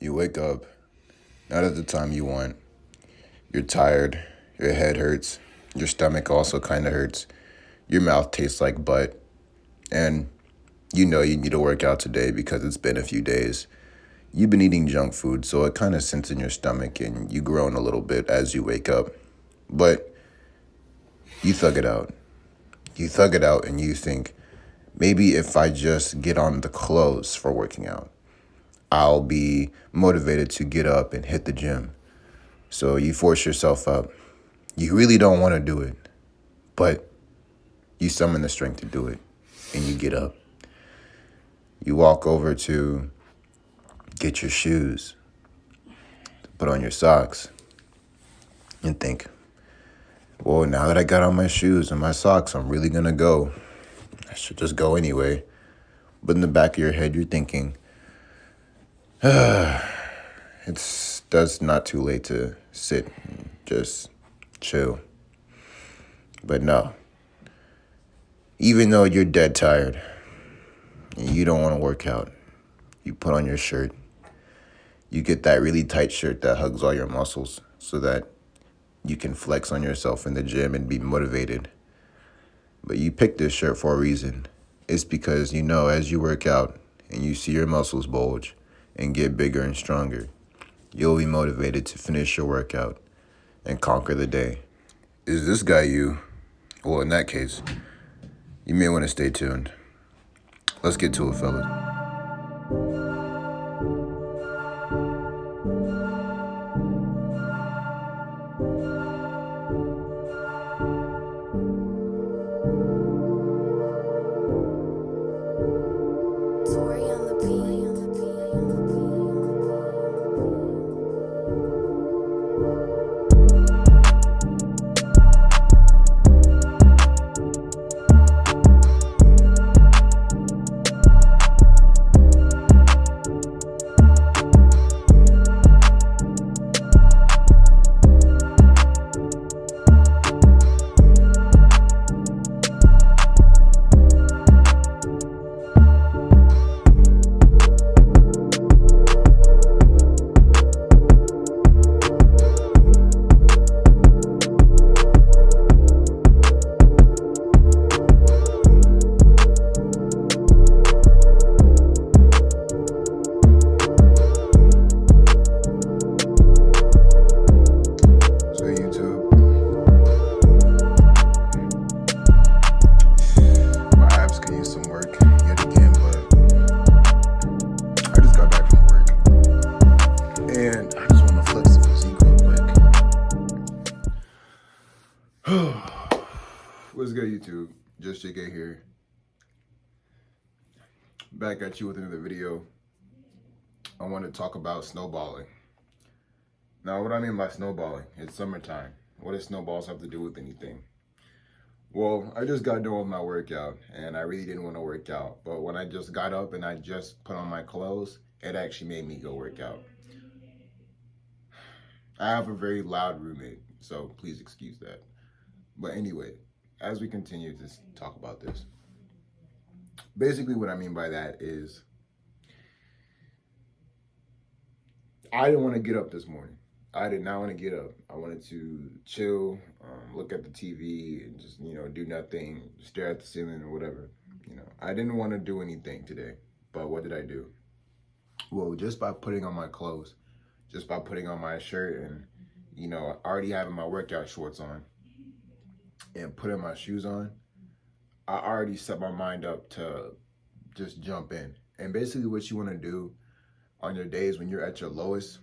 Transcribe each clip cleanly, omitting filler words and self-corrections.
You wake up, not at the time you want. You're tired, your head hurts, your stomach also kind of hurts, your mouth tastes like butt, and you know you need to work out today because it's been a few days. You've been eating junk food, so it kind of sits in your stomach and you groan a little bit as you wake up. But you thug it out. You thug it out and you think, maybe if I just get on the clothes for working out, I'll be motivated to get up and hit the gym. So you force yourself up. You really don't want to do it, but you summon the strength to do it, and you get up. You walk over to get your shoes, to put on your socks, and think, well, now that I got on my shoes and my socks, I'm really going to go. I should just go anyway. But in the back of your head, you're thinking, that's not too late to sit and just chill. But no, even though you're dead tired and you don't want to work out, you put on your shirt. You get that really tight shirt that hugs all your muscles so that you can flex on yourself in the gym and be motivated. But you picked this shirt for a reason. It's because you know as you work out and you see your muscles bulge and get bigger and stronger, you'll be motivated to finish your workout and conquer the day. Is this guy you? Well, in that case, you may want to stay tuned. Let's get to it, fellas. What's good, YouTube? Just chike here. Back at you with another video. I want to talk about snowballing. Now, what I mean by snowballing, it's summertime. What does snowballs have to do with anything? Well, I just got done with my workout, and I really didn't want to work out. But when I just got up and I just put on my clothes, it actually made me go work out. I have a very loud roommate, so please excuse that. But anyway, as we continue to talk about this, basically what I mean by that is I didn't want to get up this morning. I did not want to get up. I wanted to chill, look at the TV and just, do nothing, stare at the ceiling or whatever. I didn't want to do anything today. But what did I do? Well, just by putting on my clothes, just by putting on my shirt and, already having my workout shorts on and putting my shoes on, I already set my mind up to just jump in. And basically what you want to do on your days when you're at your lowest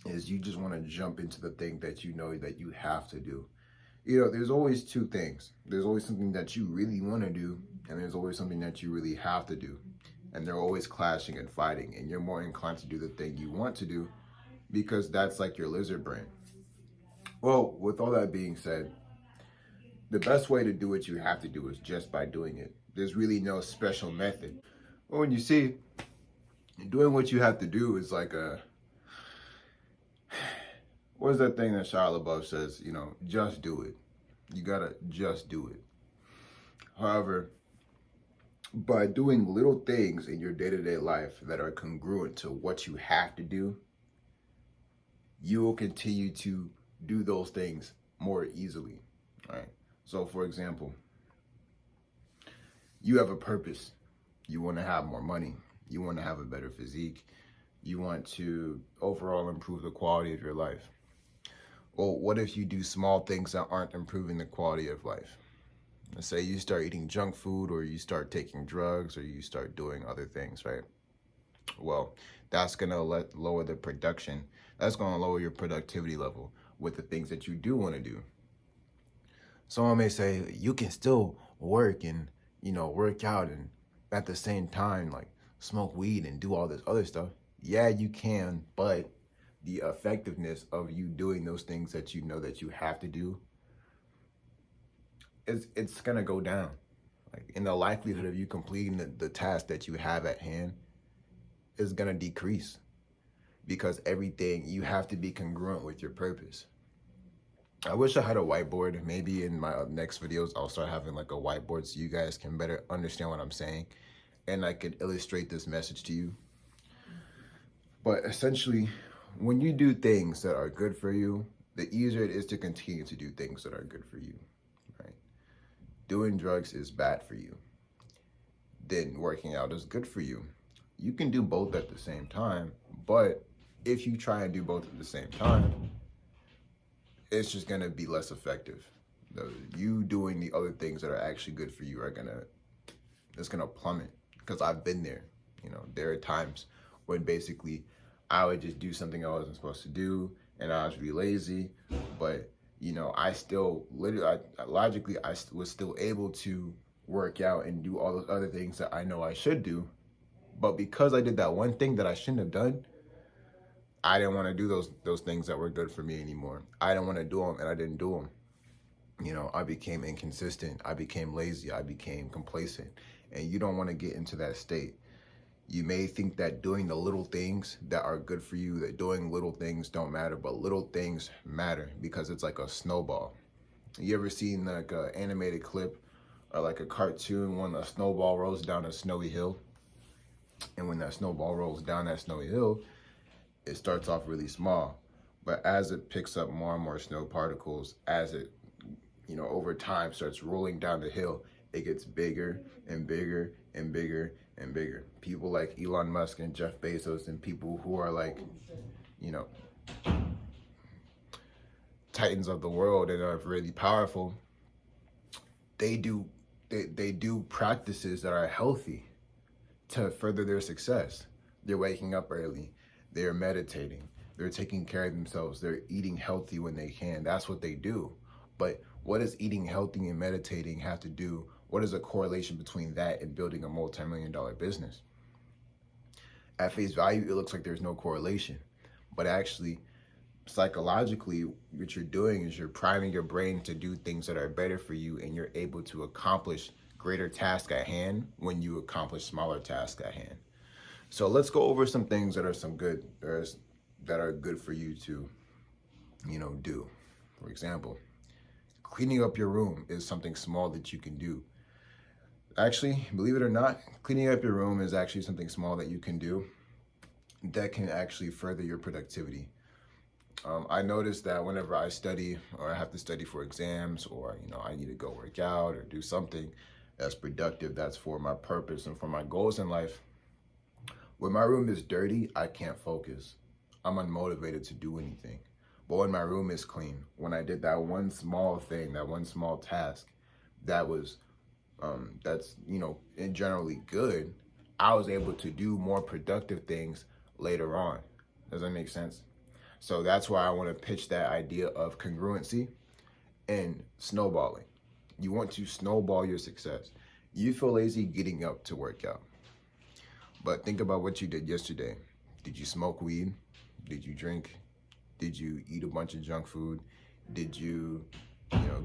is you just want to jump into the thing that you know that you have to do. There's always two things. There's always something that you really want to do, and there's always something that you really have to do. And they're always clashing and fighting, and you're more inclined to do the thing you want to do because that's like your lizard brain. Well, with all that being said, the best way to do what you have to do is just by doing it. There's really no special method. Well, when you see doing what you have to do is like what is that thing that Shia LaBeouf says? Just do it. You gotta just do it. However, By doing little things in your day-to-day life that are congruent to what you have to do, you will continue to do those things more easily. Right? So for example, you have a purpose. You want to have more money. You want to have a better physique. You want to overall improve the quality of your life. Well, what if you do small things that aren't improving the quality of life? Let's say you start eating junk food, or you start taking drugs, or you start doing other things, right? Well, that's going to lower the production. That's going to lower your productivity level with the things that you do want to do. Someone may say you can still work and, work out and at the same time, like, smoke weed and do all this other stuff. Yeah, you can, but the effectiveness of you doing those things that you know that you have to do, it's going to go down. Like, in the likelihood of you completing the task that you have at hand is going to decrease, because everything, you have to be congruent with your purpose. I wish I had a whiteboard. Maybe in my next videos, I'll start having like a whiteboard so you guys can better understand what I'm saying and I could illustrate this message to you. But essentially, when you do things that are good for you, the easier it is to continue to do things that are good for you, right? Doing drugs is bad for you. Then working out is good for you. You can do both at the same time, but if you try and do both at the same time, it's just gonna be less effective. You doing the other things that are actually good for you it's gonna plummet. Because I've been there. There are times when basically I would just do something I wasn't supposed to do, and I was really lazy. But I still logically I was still able to work out and do all those other things that I know I should do. But because I did that one thing that I shouldn't have done, I didn't want to do those things that were good for me anymore. I didn't want to do them, and I didn't do them. I became inconsistent. I became lazy. I became complacent. And you don't want to get into that state. You may think that doing the little things that are good for you, that doing little things don't matter, but little things matter, because it's like a snowball. You ever seen like an animated clip or like a cartoon when a snowball rolls down a snowy hill? And when that snowball rolls down that snowy hill, it starts off really small, but as it picks up more and more snow particles, as it, over time starts rolling down the hill, it gets bigger and bigger and bigger and bigger. People like Elon Musk and Jeff Bezos and people who are like, titans of the world and are really powerful, they do practices that are healthy to further their success. They're waking up early. They're meditating. They're taking care of themselves. They're eating healthy when they can. That's what they do. But what does eating healthy and meditating have to do? What is a correlation between that and building a multi-million-dollar business? At face value, it looks like there's no correlation. But actually, psychologically, what you're doing is you're priming your brain to do things that are better for you, and you're able to accomplish greater tasks at hand when you accomplish smaller tasks at hand. So let's go over some things that are good for you to, do. For example, cleaning up your room is something small that you can do. Actually, believe it or not, cleaning up your room is actually something small that you can do that can actually further your productivity. I noticed that whenever I study, or I have to study for exams, or I need to go work out or do something that's productive, that's for my purpose and for my goals in life, when my room is dirty, I can't focus. I'm unmotivated to do anything. But when my room is clean, when I did that one small thing, that one small task, that's generally good, I was able to do more productive things later on. Does that make sense? So that's why I want to pitch that idea of congruency and snowballing. You want to snowball your success. You feel lazy getting up to work out, but think about what you did yesterday. Did you smoke weed? Did you drink? Did you eat a bunch of junk food? Did you,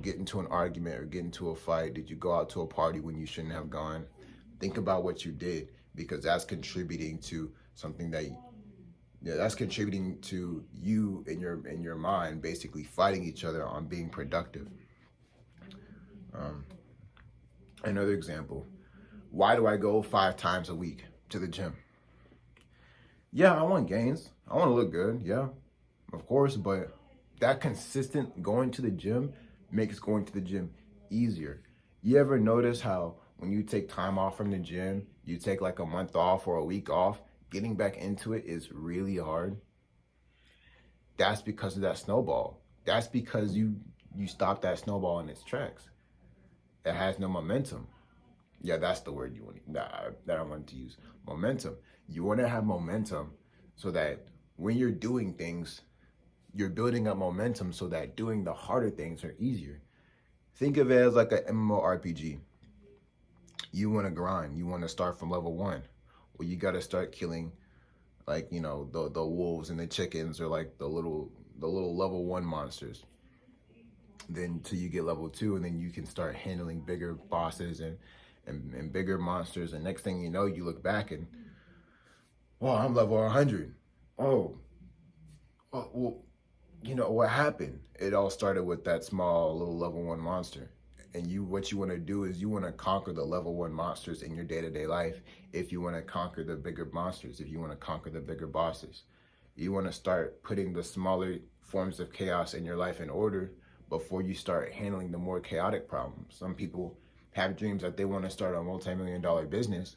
get into an argument or get into a fight? Did you go out to a party when you shouldn't have gone? Think about what you did, because that's contributing to something that's contributing to you in your mind basically fighting each other on being productive. Another example, Why do I go 5 times a week to the gym? Yeah, I want gains. I want to look good. Yeah, of course. But that consistent going to the gym makes going to the gym easier. You ever notice how when you take time off from the gym, you take like a month off or a week off, getting back into it is really hard? That's because of that snowball. That's because you stop that snowball in its tracks. It has no momentum. Yeah, that's the word you want that I want to use. Momentum. You want to have momentum so that when you're doing things, you're building up momentum so that doing the harder things are easier. Think of it as like an MMORPG. You want to grind. You want to start from level 1. Well, you got to start killing like, the wolves and the chickens, or like the little level 1 monsters. Then till you get level 2, and then you can start handling bigger bosses and bigger monsters. And next thing you know, you look back and, well, I'm level 100. Oh, well, what happened? It all started with that small little level 1 monster. And what you want to do is you want to conquer the level 1 monsters in your day-to-day life. If you want to conquer the bigger monsters, if you want to conquer the bigger bosses, you want to start putting the smaller forms of chaos in your life in order before you start handling the more chaotic problems. Some people have dreams that they want to start a multi-million-dollar business.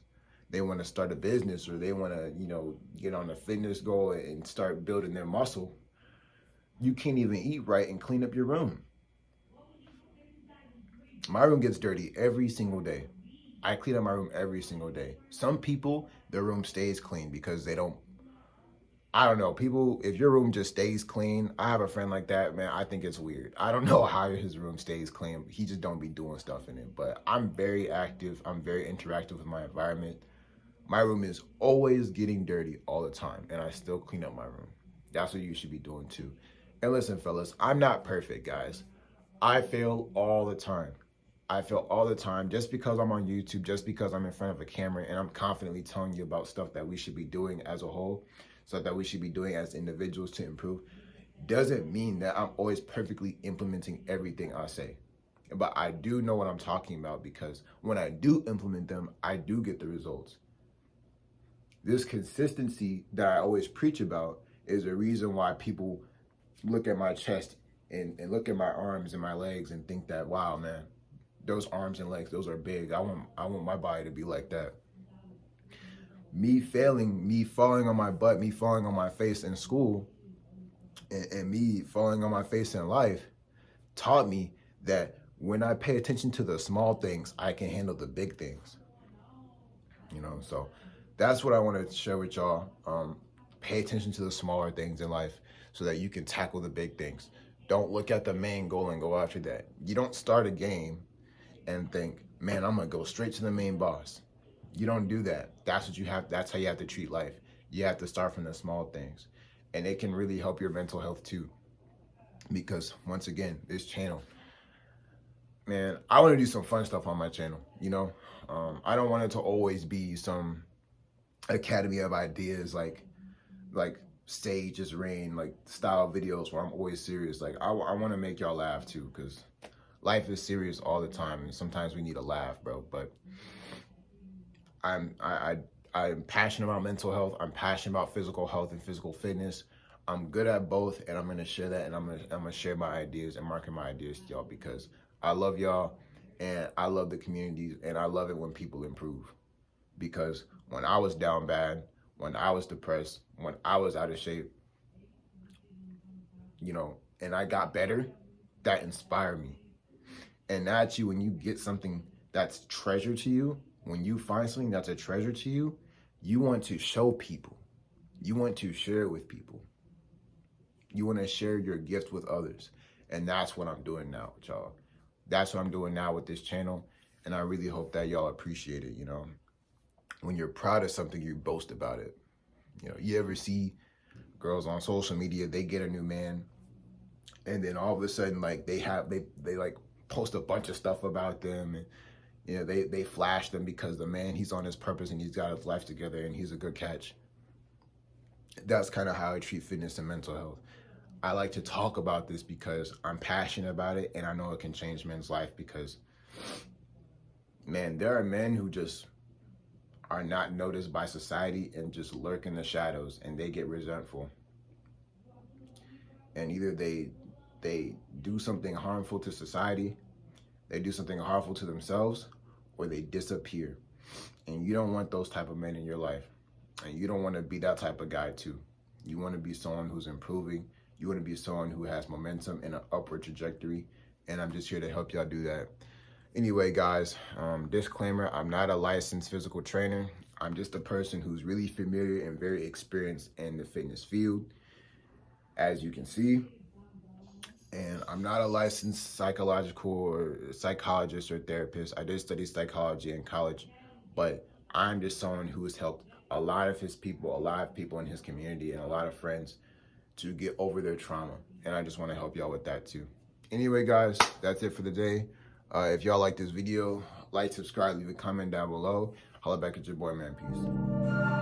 They want to start a business, or they want to, get on a fitness goal and start building their muscle. You can't even eat right and clean up your room. My room gets dirty every single day. I clean up my room every single day. Some people, their room stays clean because I don't know, people, if your room just stays clean, I have a friend like that, man, I think it's weird. I don't know how his room stays clean. He just don't be doing stuff in it. But I'm very active. I'm very interactive with my environment. My room is always getting dirty all the time, and I still clean up my room. That's what you should be doing too. And listen, fellas, I'm not perfect, guys. I fail all the time. I fail all the time. Just because I'm on YouTube, just because I'm in front of a camera and I'm confidently telling you about stuff that we should be doing as a whole, stuff that we should be doing as individuals to improve, doesn't mean that I'm always perfectly implementing everything I say. But I do know what I'm talking about, because when I do implement them, I do get the results. This consistency that I always preach about is the reason why people look at my chest and look at my arms and my legs and think that, wow, man, those arms and legs, those are big. I want my body to be like that. Me failing, me falling on my butt, me falling on my face in school, and me falling on my face in life taught me that when I pay attention to the small things, I can handle the big things. So that's what I want to share with y'all. Pay attention to the smaller things in life so that you can tackle the big things. Don't look at the main goal and go after that. You don't start a game and think, man, I'm gonna go straight to the main boss. You don't do that. That's how you have to treat life. You have to start from the small things. And it can really help your mental health too. Because once again, this channel, man, I want to do some fun stuff on my channel. I don't want it to always be some academy of ideas, like stage is rain, like style videos where I'm always serious. Like I want to make y'all laugh too, because life is serious all the time, and sometimes we need a laugh, bro. But I'm passionate about mental health. I'm passionate about physical health and physical fitness. I'm good at both, and I'm gonna share that, and I'm gonna share my ideas and market my ideas to y'all, because I love y'all, and I love the communities, and I love it when people improve. Because when I was down bad, when I was depressed, when I was out of shape, and I got better, that inspired me. And actually, when you get something that's treasure to you, when you find something that's a treasure to you, you want to show people. You want to share it with people. You want to share your gift with others. And that's what I'm doing now with y'all. That's what I'm doing now with this channel. And I really hope that y'all appreciate it. When you're proud of something, you boast about it. You ever see girls on social media, they get a new man, and then all of a sudden, like they like post a bunch of stuff about them, and they flash them because the man, he's on his purpose and he's got his life together and he's a good catch. That's kind of how I treat fitness and mental health. I like to talk about this because I'm passionate about it, and I know it can change men's life. Because, man, there are men who just are not noticed by society and just lurk in the shadows, and they get resentful. And either they do something harmful to society, they do something harmful to themselves, or they disappear. And you don't want those type of men in your life. And you don't want to be that type of guy too. You want to be someone who's improving. You want to be someone who has momentum and an upward trajectory. And I'm just here to help y'all do that. Anyway, guys, disclaimer, I'm not a licensed physical trainer. I'm just a person who's really familiar and very experienced in the fitness field, as you can see. And I'm not a licensed psychological or psychologist or therapist. I did study psychology in college, but I'm just someone who has helped a lot of people in his community, and a lot of friends to get over their trauma. And I just want to help y'all with that too. Anyway, guys, that's it for the day. If y'all like this video, like, subscribe, leave a comment down below. Holla back at your boy, man. Peace.